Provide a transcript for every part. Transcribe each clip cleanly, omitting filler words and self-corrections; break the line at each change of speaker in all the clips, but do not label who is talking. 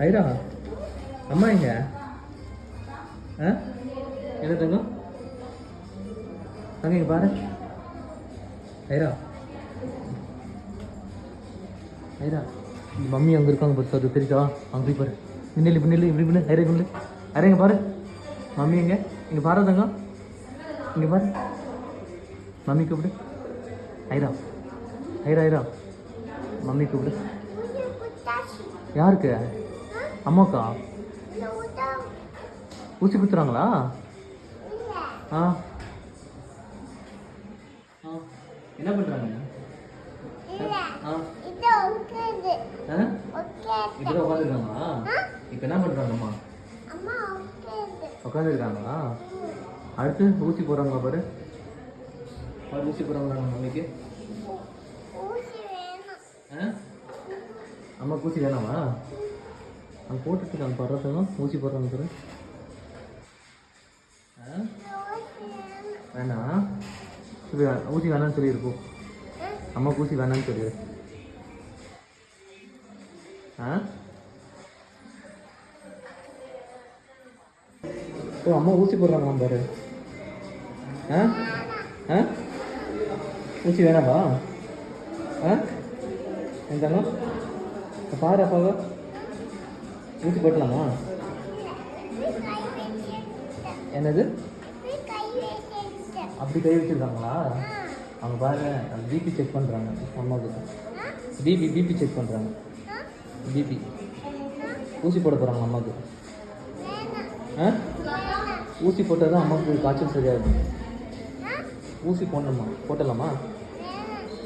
ஐரா அம்மா எங்க? என்ன தங்கம்? அங்கே இங்கே பாரு. ஐரா ஐரா மம்மி அங்கே இருக்காங்க பத்து அது தெரியுதா? அங்கே போய் பாரு. பின்னல் பின்னல் இப்படி பின்னு ஐரா பின்னு ஐரா இங்கே பாரு. மம்மி எங்க? இங்கே பாரு தங்கம். இங்கே பாரு. மம்மி கூப்பிடு. ஐரா ஐரா ஐரா மம்மி கூப்பிடு. யாருக்கு? அம்மாக்கா? ஊசி குத்துறாங்களா? ஆ என்ன பண்ணுறாங்க? இப்போ உட்காந்துருக்காங்களா? இப்போ என்ன பண்ணுறாங்கம்மா? உட்காந்துருக்காங்களா? அடுத்து ஊசி போடுறாங்களா பாரு. ஊசி போடுறாங்களா மம்மிக்கு? அம்மா ஊசி வேணாமா? அங்கே போட்டுட்டு நாங்கள் படுறதுலாம் ஊசி போடுறாங்க பாரு. வேணாம் ஊசி வேணான்னு சொல்லியிருக்கோம். அம்மா ஊசி வேணான்னு சொல்லிடு. ஓ அம்மா ஊசி போடுறாங்களாம் பாரு. ஊசி வேணாம்பா? எந்தாலும் பாரு அப்பாவா ஊசி போட்டலாமா? என்னது அப்படி கை வச்சுருக்காங்களா? அவங்க பாரு பிபி செக் பண்ணுறாங்க அம்மாவுக்கு. பிபி செக் பண்ணுறாங்க. பிபி ஊசி போட போகிறாங்க அம்மாவுக்கு. ஊசி போட்டால் தான் அம்மாவுக்கு காய்ச்சல் சரியாகும். ஊசி போடணுமா? போட்டலாமா?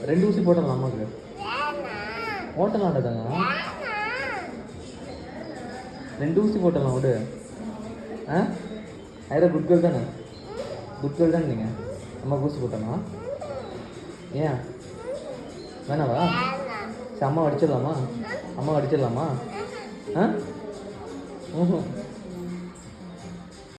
2 ஊசி போட்டலாம் அம்மாவுக்கு. போட்டலாம்டாங்க 2 ஊசி போட்டலாம் விடு. ஐரா குட் கேர்ள் தானே? குட் கேர்ள் தானே நீங்கள்? அம்மா ஊசி போட்டலாம். ஏன் வேணாவா? சரி அம்மா அடிச்சிடலாமா? அம்மா அடிச்சிடலாமா?